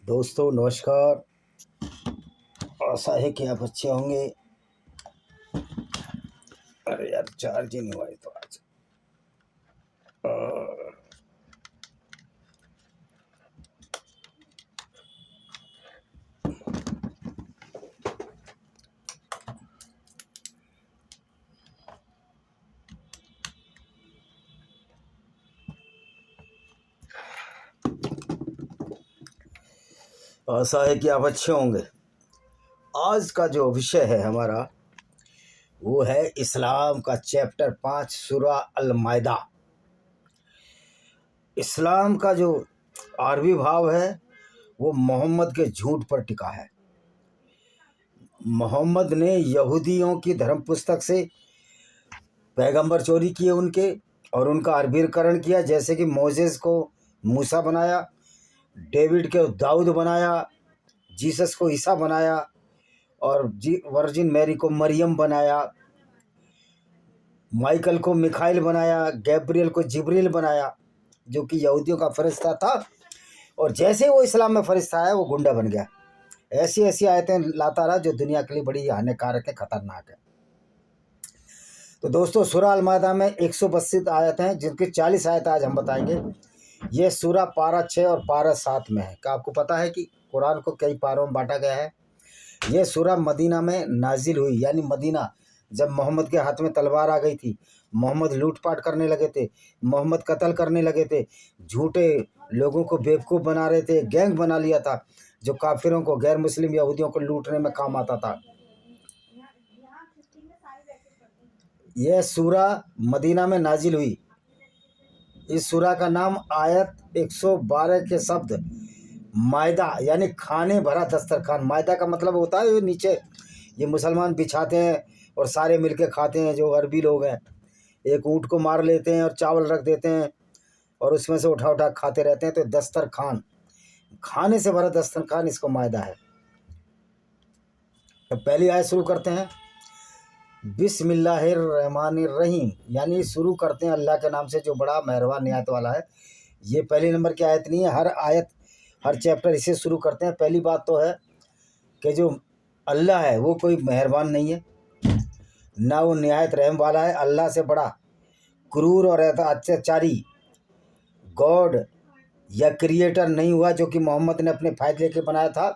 دوستو نمسکار. آشا ہے کہ آپ اچھے ہوں گے. ارے یار چارج ہی نہیں ہوا ہے تو آج. آشا ہے کہ آپ اچھے ہوں گے. آج کا جو وشے ہے ہمارا وہ ہے اسلام کا چیپٹر 5 سورہ المائدہ. اسلام کا جو عربی بھاو ہے وہ محمد کے جھوٹ پر ٹکا ہے. محمد نے یہودیوں کی دھرم پستک سے پیغمبر چوری کیے ان کے، اور ان کا عربی کرن کیا، جیسے کہ موسیس کو موسیٰ بنایا، ڈیوڈ کو داؤد بنایا، جیسس کو عیسیٰ بنایا، اور ورجن میری کو مریم بنایا، مائیکل کو میخائیل بنایا، گیبریل کو جبریل بنایا، جو کہ یہودیوں کا فرشتہ تھا. اور جیسے وہ اسلام میں فرشتہ آیا وہ گنڈا بن گیا. ایسی ایسی آیتیں لاتا رہا جو دنیا کے لیے بڑی ہانیکارک ہے، خطرناک ہے. تو دوستو سورہ المائدہ میں 132 آیت ہیں، جن کی 40 آیت آج ہم بتائیں گے. یہ سورہ پارہ 6 اور پارہ 7 میں ہے. کیا آپ کو پتہ ہے کہ قرآن کو کئی پاروں میں بانٹا گیا ہے؟ یہ سورہ مدینہ میں نازل ہوئی، یعنی مدینہ جب محمد کے ہاتھ میں تلوار آ گئی تھی، محمد لوٹ پاٹ کرنے لگے تھے، محمد قتل کرنے لگے تھے، جھوٹے لوگوں کو بیوقوف بنا رہے تھے، گینگ بنا لیا تھا جو کافروں کو، غیر مسلم یہودیوں کو لوٹنے میں کام آتا تھا. یہ سورہ مدینہ میں نازل ہوئی. اس سورہ کا نام آیت 112 کے شبد مائدہ یعنی کھانے بھرا دسترخوان. مائدہ کا مطلب ہوتا ہے نیچے یہ مسلمان بچھاتے ہیں اور سارے مل کے کھاتے ہیں. جو عربی لوگ ہیں ایک اونٹ کو مار لیتے ہیں اور چاول رکھ دیتے ہیں اور اس میں سے اٹھا اٹھا کھاتے رہتے ہیں. تو دسترخوان، کھانے سے بھرا دسترخوان، اس کو مائدہ ہے. تو پہلی آیت شروع کرتے ہیں. بسم اللہ الرحمن الرحیم، یعنی شروع کرتے ہیں اللہ کے نام سے جو بڑا مہربان نہایت والا ہے. یہ پہلی نمبر کی آیت نہیں ہے، ہر آیت ہر چیپٹر اسے شروع کرتے ہیں. پہلی بات تو ہے کہ جو اللہ ہے وہ کوئی مہربان نہیں ہے، نہ وہ نہایت رحم والا ہے. اللہ سے بڑا کرور اور اتیاچاری گاڈ یا کریٹر نہیں ہوا جو کہ محمد نے اپنے فائدے کے بنایا تھا.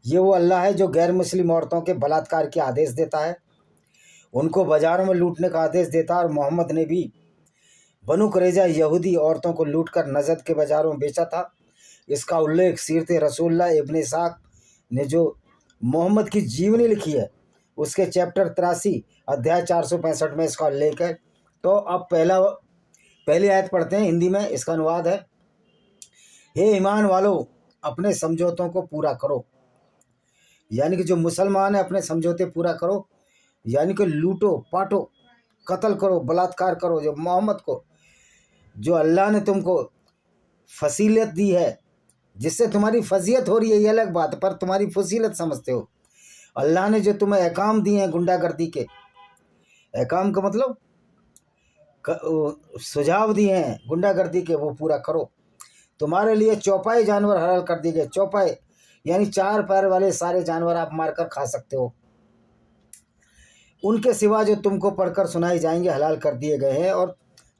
یہ وہ اللہ ہے جو غیر مسلم عورتوں کے بلاత్కాر کے آدیش دیتا ہے، ان کو بازاروں میں لوٹنے کا آدیش دیتا ہے. اور محمد نے بھی بنو قریظہ یہودی عورتوں کو لوٹ کر نجد کے بازاروں میں بیچا تھا. اس کا الیکھ سیرت رسول اللہ ابن اسحاق نے جو محمد کی جیونی لکھی ہے اس کے چیپٹر 83 ادھیائے 465 میں اس کا الیکھ ہے. تو اب پہلی آیت پڑھتے ہیں ہندی میں. اس کا انواد ہے: ہے ایمان والو اپنے سمجھوتوں کو پورا کرو. یعنی کہ جو مسلمان ہیں اپنے سمجھوتے پورا کرو، یعنی کہ لوٹو پاٹو، قتل کرو، بلاత్కాر کرو. جو محمد کو، جو اللہ نے تم کو فضیلت دی ہے، جس سے تمہاری فضیلت ہو رہی ہے یہ الگ بات، پر تمہاری فضیلت سمجھتے ہو. اللہ نے جو تمہیں احکام دیے ہیں گنڈا گردی کے، احکام کا مطلب سجھاؤ دیے ہیں گنڈا گردی کے، وہ پورا کرو. تمہارے لیے چوپائے جانور حلال کر دیے گئے. چوپائے یعنی 4 پیر والے سارے جانور آپ مار کر کھا سکتے ہو. ان کے سوا جو تم کو پڑھ کر سنائی جائیں گے حلال کر دیے گئے ہیں، اور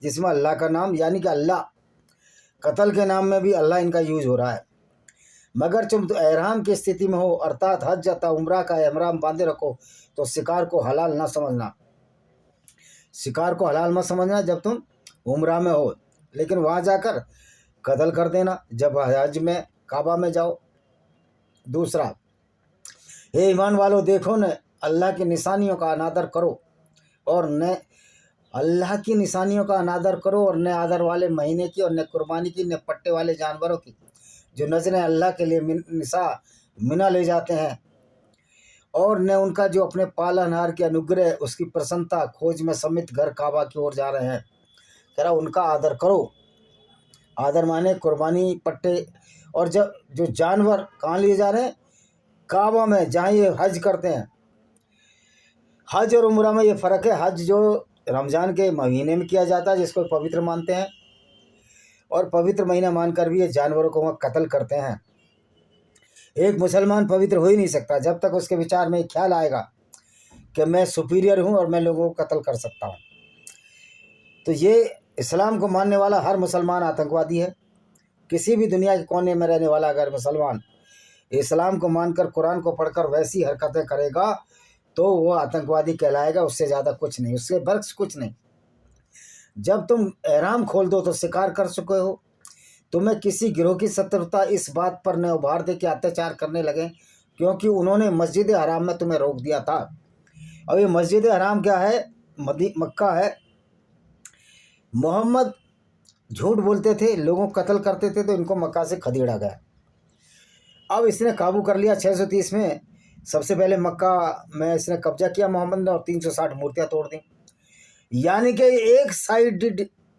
جس میں اللہ کا نام یعنی کہ اللہ، قتل کے نام میں بھی اللہ ان کا یوز ہو رہا ہے. مگر تم احرام کی استھتی میں ہو، ارتات حج یا عمرہ کا احرام باندھے رکھو، تو شکار کو حلال نہ سمجھنا. شکار کو حلال مت سمجھنا جب تم عمرہ میں ہو، لیکن وہاں جا کر قتل کر دینا جب حج میں کعبہ میں جاؤ. دوسرا، ہے ایمان والو دیکھو نہ اللہ کی نشانیوں کا انادر کرو، اور نہ اللہ کی نشانیوں کا انادر کرو، اور نہ آدر والے مہینے کی، اور نہ قربانی کی، نہ پٹے والے جانوروں کی جو نظریں اللہ کے لیے نساء منع لے جاتے ہیں، اور نہ ان کا جو اپنے پالنہار کے انگرہ اس کی پرسنتا کھوج میں سمت گھر کعبہ کی اور جا رہے ہیں. کہہ رہا ان کا آدر کرو. آدر مانے قربانی، پٹے. اور جو جانور کہاں لیے جا رہے ہیں؟ کعبہ میں، جہاں یہ حج کرتے ہیں. حج اور عمرہ میں یہ فرق ہے. حج جو رمضان کے مہینے میں کیا جاتا ہے جس کو پوتر مانتے ہیں، اور پوتر مہینہ مان کر بھی یہ جانوروں کو وہاں قتل کرتے ہیں. ایک مسلمان پوتر ہو ہی نہیں سکتا جب تک اس کے وچار میں ایک خیال آئے گا کہ میں سپیریئر ہوں اور میں لوگوں کو قتل کر سکتا ہوں۔ تو یہ اسلام کو ماننے والا ہر مسلمان آتنکوادی ہے۔ کسی بھی دنیا کے کونے میں رہنے والا اگر مسلمان اسلام کو مان کر قرآن کو پڑھ کر ویسی حرکتیں کرے گا تو وہ آتنکوادی کہلائے گا، اس سے زیادہ کچھ نہیں، اس سے برعکس کچھ نہیں۔ جب تم احرام کھول دو تو شکار کر چکے ہو۔ تمہیں کسی گروہ کی شترتا اس بات پر نہ ابھار دے کہ اتیاچار کرنے لگے، کیونکہ انہوں نے مسجد حرام میں تمہیں روک دیا تھا۔ اب یہ مسجد حرام کیا ہے؟ مکہ ہے۔ محمد جھوٹ بولتے تھے، لوگوں کو قتل کرتے تھے، تو ان کو مکہ سے کھدیڑا گیا۔ اب اس نے قابو کر لیا 630 میں۔ سب سے پہلے مکہ میں اس نے قبضہ کیا محمد نے، اور 360 مورتیاں توڑ دیں۔ یعنی کہ ایک سائیڈ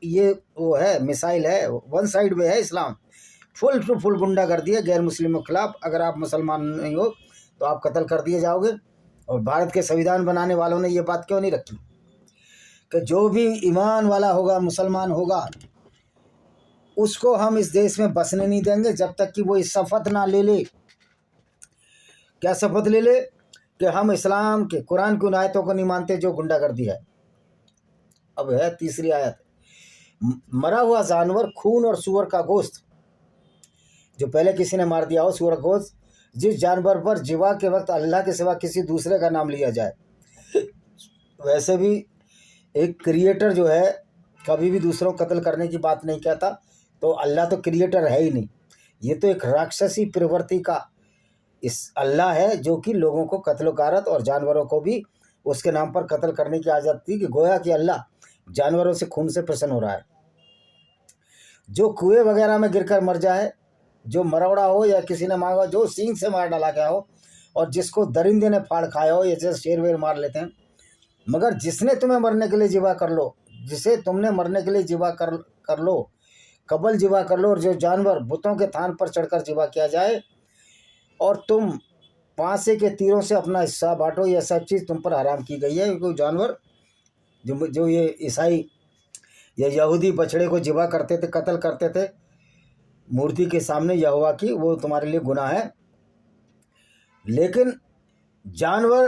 یہ وہ ہے، مثائل ہے، ون سائیڈ وے ہے اسلام۔ فل ٹو فل گنڈا کر دیا غیر مسلموں کے خلاف۔ اگر آپ مسلمان نہیں ہو تو آپ قتل کر دیے جاؤ گے۔ اور بھارت کے سنویدھان بنانے والوں نے یہ بات کیوں نہیں رکھی کہ جو بھی ایمان والا ہوگا، مسلمان ہوگا، اس کو ہم اس دیش میں بسنے نہیں دیں گے جب تک کہ وہ اس شپث نہ لے لے۔ کیا شپث لے لے؟ کہ ہم اسلام کے قرآن کی ان آیتوں کو نہیں مانتے جو گنڈا گردی ہے۔ اب ہے تیسری آیت، مرا ہوا جانور، خون اور سور کا گوشت جو پہلے کسی نے مار دیا ہو، سور کا گوشت، جس جانور پر جوا کے وقت اللہ کے سوا کسی دوسرے کا نام لیا جائے۔ ویسے بھی ایک کریٹر جو ہے کبھی بھی دوسروں کو قتل کرنے کی بات نہیں کہتا، تو اللہ تو کریٹر ہے ہی نہیں، یہ تو ایک راکشسی پرورتی کا اس اللہ ہے جو کہ لوگوں کو قتل و غارت اور جانوروں کو بھی اس کے نام پر قتل کرنے کی اجازت تھی، کہ گویا کہ اللہ جانوروں سے خون سے پرسن ہو رہا ہے۔ جو کنویں وغیرہ میں گر کر مر جائے، جو مروڑا ہو یا کسی نے مانگا، جو سینگ سے مار ڈالا گیا ہو، اور جس کو درندے نے پھاڑ کھایا ہو، جیسے شیر ویر مار لیتے ہیں، مگر جس نے تمہیں مرنے کے لیے ذبح کر لو، جسے تم نے مرنے کے لیے ذبح کر لو، قبل ذبح کر لو، اور جو جانور بتوں کے تھان پر چڑھ کر ذبح کیا جائے، اور تم پانسے کے تیروں سے اپنا حصہ بانٹو، یہ سب چیز تم پر حرام کی گئی ہے۔ کوئی جانور جو یہ عیسائی یا یہودی بچڑے کو ذبح کرتے تھے، قتل کرتے تھے مورتی کے سامنے یہوہ کی، وہ تمہارے لیے گناہ ہے۔ لیکن جانور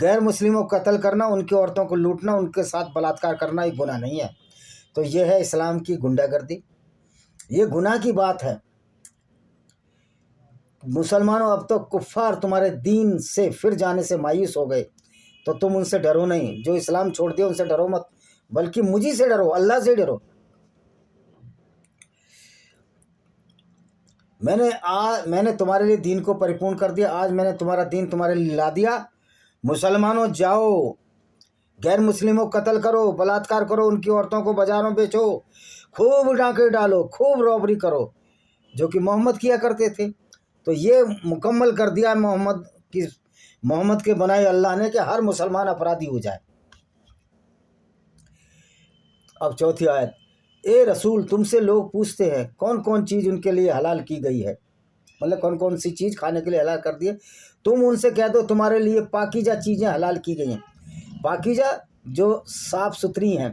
غیر مسلموں کو قتل کرنا، ان کی عورتوں کو لوٹنا، ان کے ساتھ بلاత్కాر کرنا ایک گناہ نہیں ہے۔ تو یہ ہے اسلام کی گنڈا گردی، یہ گناہ کی بات ہے۔ مسلمانوں، اب تو کفار تمہارے دین سے پھر جانے سے مایوس ہو گئے، تو تم ان سے ڈرو نہیں۔ جو اسلام چھوڑ دیا ان سے ڈرو مت، بلکہ مجھے سے ڈرو، اللہ سے ڈرو۔ میں نے تمہارے لیے دین کو پریپورن کر دیا، آج میں نے تمہارا دین تمہارے لیے لا دیا۔ مسلمانوں جاؤ، غیر مسلموں کو قتل کرو، بلاత్కాر کرو، ان کی عورتوں کو بازاروں بیچو، خوب ڈاکے ڈالو، خوب رابری کرو، جو کہ محمد کیا کرتے تھے۔ تو یہ مکمل کر دیا محمد کے بنائے اللہ نے کہ ہر مسلمان اپرادھی ہو جائے۔ اب چوتھی آیت، اے رسول تم سے لوگ پوچھتے ہیں کون کون چیز ان کے لیے حلال کی گئی ہے، مطلب کون کون سی چیز کھانے کے لیے حلال کر دی ہے۔ تم ان سے کہہ دو تمہارے لیے پاکیزہ چیزیں حلال کی گئی ہیں۔ پاکیزہ جو صاف ستھری ہیں،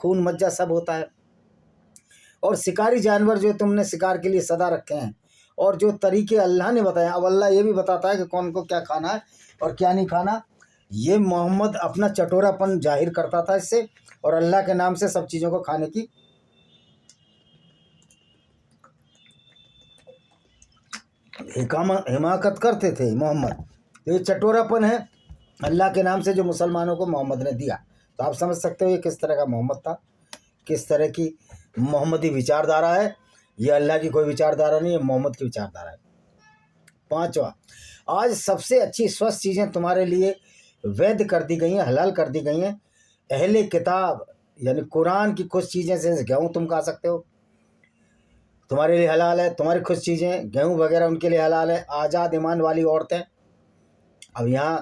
خون، مجہ سب ہوتا ہے، اور شکاری جانور جو تم نے شکار کے لیے سدا رکھے ہیں، اور جو طریقے اللہ نے بتایا، اب اللہ یہ بھی بتاتا ہے کہ کون کو کیا کھانا ہے اور کیا نہیں کھانا۔ یہ محمد اپنا چٹورا پن ظاہر کرتا تھا اس سے، اور اللہ کے نام سے سب چیزوں کو کھانے کی حماقت کرتے تھے محمد۔ یہ چٹورا پن ہے اللہ کے نام سے جو مسلمانوں کو محمد نے دیا۔ تو آپ سمجھ سکتے ہو یہ کس طرح کا محمد تھا، کس طرح کی محمدی وچاردھارا ہے۔ یہ اللہ کی کوئی وچاردھارا نہیں ہے، محمد کی وچاردھارا ہے۔ پانچواں، آج سب سے اچھی سوستھ چیزیں تمہارے لیے وید کر دی گئی ہیں، حلال کر دی گئی ہیں۔ اہل کتاب یعنی قرآن کی کچھ چیزیں سے گیہوں تم کھا سکتے ہو، تمہارے لیے حلال ہے۔ تمہاری کچھ چیزیں گیہوں وغیرہ ان کے لیے حلال ہے۔ آزاد ایمان والی عورتیں، اب یہاں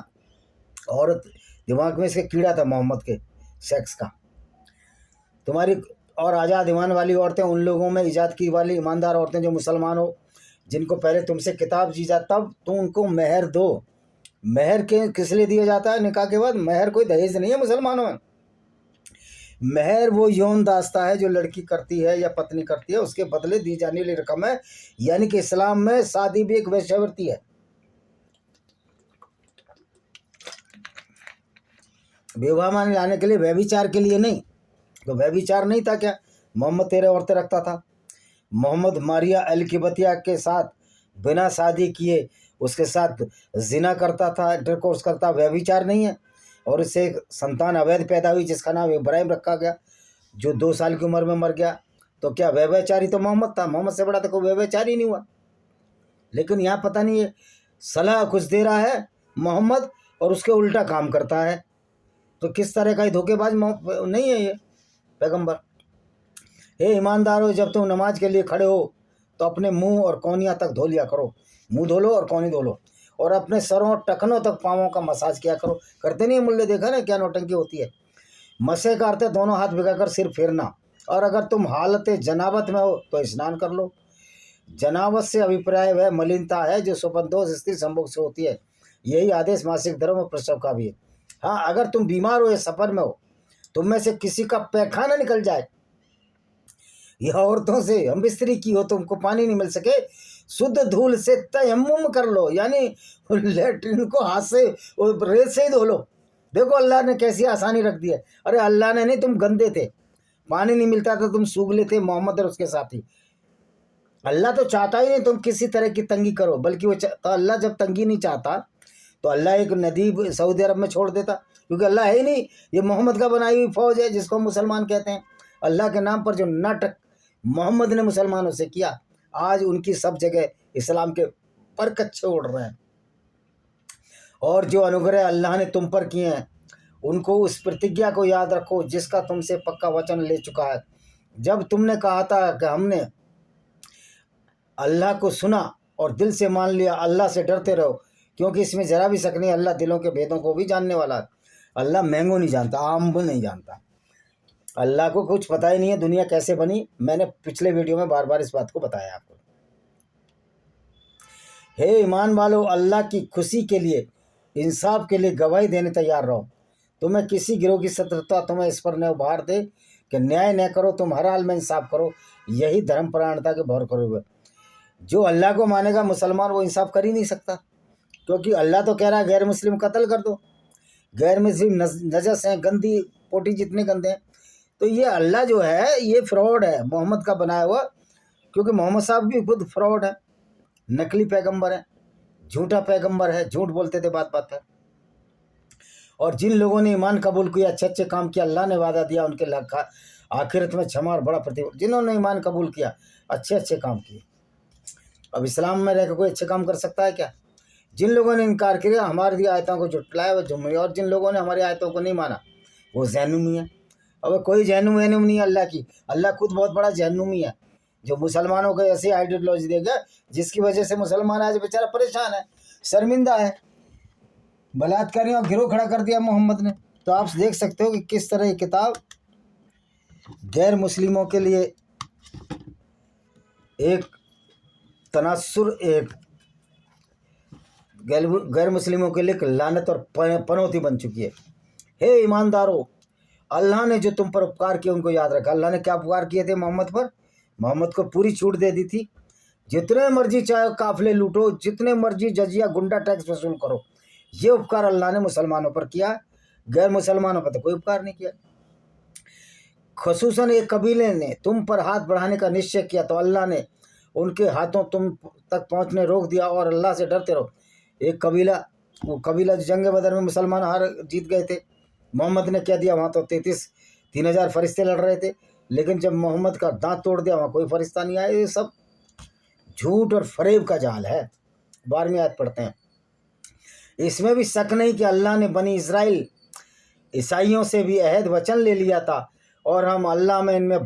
عورت دماغ میں اس کے کیڑا تھا محمد کے سیکس کا، تمہاری اور آزاد ایمان والی عورتیں ان لوگوں میں ایجاد کی والی ایماندار عورتیں جو مسلمان ہو، جن کو پہلے تم سے کتاب دی جاتا، تب تو ان کو مہر دو۔ مہر کس لیے دیا جاتا ہے نکاح کے بعد؟ مہر کوئی دہیج نہیں ہے مسلمانوں میں، مہر وہ یون داستہ ہے جو لڑکی کرتی ہے یا پتنی کرتی ہے، اس کے بدلے دی جانے والی رقم ہے، یعنی کہ اسلام میں شادی بھی ایک ویشاورتی ہے، بیوہ مان لانے کے لیے، ویبھچار کے لیے نہیں۔ تو ویبھچار نہیں تھا کیا؟ محمد 13 عورتیں رکھتا تھا۔ محمد ماریا الکبتیہ کے ساتھ بنا شادی کیے اس کے ساتھ زنا کرتا تھا، انٹرکورس کرتا، ویبھچار نہیں ہے؟ اور اس سے ایک سنتان اویدھ پیدا ہوئی جس کا نام ابراہیم رکھا گیا، جو 2 سال کی عمر میں مر گیا۔ تو کیا ویبھچاری تو محمد تھا؟ محمد سے بڑا تو کوئی ویبھچاری نہیں ہوا۔ لیکن یہاں پتہ نہیں ہے، صلاح کچھ دے رہا ہے محمد اور اس کے الٹا کام کرتا ہے۔ تو کس طرح کا دھوکے باز نہیں ہے یہ پیغمبر؟ اے ایماندارو، جب تم نماز کے لیے کھڑے ہو تو اپنے منہ اور کونیاں تک دھو لیا کرو، منہ دھو لو اور کونی دھو لو، اور اپنے سروں ٹکنوں تک پاؤں کا مساج کیا کرو۔ کرتے نہیں ملے؟ دیکھا نا کیا نوٹنکی ہوتی ہے۔ مسح کا ارتھ ہے دونوں ہاتھ بھگا کر سر پھیرنا، اور اگر تم حالت جنابت میں ہو تو اسنان کر لو۔ جنابت سے ابھپرائے وہ ملینتا ہے جو سپندوش استری سمبھوگ سے ہوتی ہے، یہی آدیش ماسک دھرم اور پرسو کا بھی ہے۔ ہاں، اگر تم بیمار ہو یا سفر میں ہو، تم میں سے کسی کا پیخانہ نکل جائے یا عورتوں سے ہم بستری کی ہو، تم کو پانی نہیں مل سکے، شدھ دھول سے تیمم کر لو، یعنی لیٹرین کو ہاتھ سے ریت سے ہی دھو لو۔ دیکھو اللہ نے کیسی آسانی رکھ دی ہے۔ ارے اللہ نے نہیں، تم گندے تھے، پانی نہیں ملتا تھا، تم سوگلے تھے، محمد اور اس کے ساتھی۔ اللہ تو چاہتا ہی نہیں تم کسی طرح کی تنگی کرو، بلکہ وہ تو اللہ جب تنگی نہیں چاہتا تو اللہ ایک ندی سعودی عرب میں چھوڑ دیتا، کیونکہ اللہ ہے ہی نہیں، یہ محمد کا بنائی ہوئی فوج ہے جس کو مسلمان کہتے ہیں۔ اللہ کے نام پر جو ناٹک محمد نے مسلمانوں سے کیا، آج ان کی سب جگہ اسلام کے پر کچے اڑ رہے ہیں۔ اور جو انوگرہ اللہ نے تم پر کیے ہیں، ان کو اس پرتجھا کو یاد رکھو جس کا تم سے پکا وچن لے چکا ہے۔ جب تم نے کہا تھا کہ ہم نے اللہ کو سنا اور دل سے مان لیا، اللہ سے ڈرتے رہو، کیونکہ اس میں ذرا بھی شک نہیں، اللہ دلوں کے بھیدوں کو بھی جاننے والا ہے۔ اللہ مہنگو نہیں جانتا، عام بھی نہیں جانتا، اللہ کو کچھ پتہ ہی نہیں ہے دنیا کیسے بنی۔ میں نے پچھلے ویڈیو میں بار بار اس بات کو بتایا آپ کو۔ ہے ایمان والو، اللہ کی خوشی کے لیے، انصاف کے لیے گواہی دینے تیار رہو۔ تمہیں کسی گروہ کی شترتا تمہیں اس پر نہ ابھار دے کہ نیائے نہ کرو، تم ہر حال میں انصاف کرو، یہی دھرم پرانتا کے بھور کرو گے۔ جو اللہ کو مانے گا مسلمان، وہ انصاف کر ہی نہیں سکتا، کیونکہ اللہ تو کہہ رہا ہے غیر مسلم قتل کر دو، غیر مسلم نجس ہیں، گندی پوٹی جتنے گندے ہیں۔ تو یہ اللہ جو ہے یہ فراڈ ہے، محمد کا بنایا ہوا، کیونکہ محمد صاحب بھی خود فراڈ ہے، نقلی پیغمبر ہے، جھوٹا پیغمبر ہے، جھوٹ بولتے تھے بات بات ہے۔ اور جن لوگوں نے ایمان قبول کیا، اچھے اچھے کام کیا، اللہ نے وعدہ دیا ان کے آخرت میں چھما اور بڑا جنہوں نے ایمان قبول کیا، اچھے اچھے کام کیے۔ اب اسلام میں رہ کے کوئی اچھے کام کر سکتا ہے کیا؟ جن لوگوں نے انکار کیا، ہماری آیتوں کو جھٹلایا، وہ جھومے، اور جن لوگوں نے ہماری آیتوں کو نہیں مانا وہ جہنمی ہیں۔ اب کوئی جہنم نہیں ہے اللہ کی، اللہ خود بہت بڑا جہنمی ہے جو مسلمانوں کو ایسی آئیڈیالوجی دے گا جس کی وجہ سے مسلمان آج بیچارہ پریشان ہے، شرمندہ ہے۔ بلاتکاریوں کا گروہ کھڑا کر دیا محمد نے۔ تو آپ دیکھ سکتے ہو کہ کس طرح یہ کتاب غیر مسلموں کے لیے ایک تناصر، ایک غیر مسلموں کے لیے ایک لعنت اور پنوتی بن چکی ہے۔ ہے ایماندارو، اللہ نے جو تم پر اپکار کیا ان کو یاد رکھا۔ اللہ نے کیا اپکار کیے تھے محمد پر؟ محمد کو پوری چھوٹ دے دی تھی، جتنے مرضی چاہے قافلے لوٹو، جتنے مرضی جزیہ گنڈا ٹیکس وصول کرو، یہ اپکار اللہ نے مسلمانوں پر کیا، غیر مسلمانوں پر تو کوئی اپکار نہیں کیا۔ خصوصاً ایک قبیلے نے تم پر ہاتھ بڑھانے کا نشچے کیا تو اللہ نے ان کے ہاتھوں تم تک پہنچنے روک دیا، اور اللہ سے ڈرتے رہو۔ ایک قبیلہ، وہ قبیلہ جنگ بدر میں مسلمان جیت گئے تھے، محمد نے کیا دیا، وہاں تو 3,000 فرشتے لڑ رہے تھے، لیکن جب محمد کا دانت توڑ دیا وہاں کوئی فرشتہ نہیں آیا۔ یہ سب جھوٹ اور فریب کا جال ہے۔ 12ویں آیت پڑھتے ہیں۔ اس میں بھی شک نہیں کہ اللہ نے بنی اسرائیل عیسائیوں سے بھی عہد وچن لے لیا تھا، اور ہم اللہ میں ان میں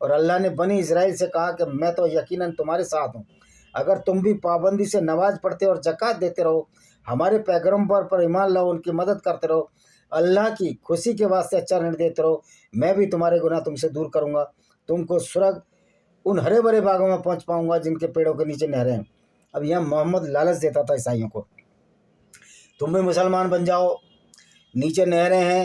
اور اللہ نے بنی اسرائیل سے کہا کہ میں تو یقیناً تمہارے ساتھ ہوں، اگر تم بھی پابندی سے نماز پڑھتے اور زکوٰۃ دیتے رہو، ہمارے پیغمبر پر ایمان لاؤ، ان کی مدد کرتے رہو، اللہ کی خوشی کے واسطے اچھا رن دیتے رہو، میں بھی تمہارے گناہ تم سے دور کروں گا، تم کو سرگ ان ہرے بھرے باغوں میں پہنچ پاؤں گا جن کے پیڑوں کے نیچے نہریں ہیں۔ اب یہاں محمد لالچ دیتا تھا عیسائیوں کو، تم بھی مسلمان بن جاؤ، نیچے نہریں ہیں،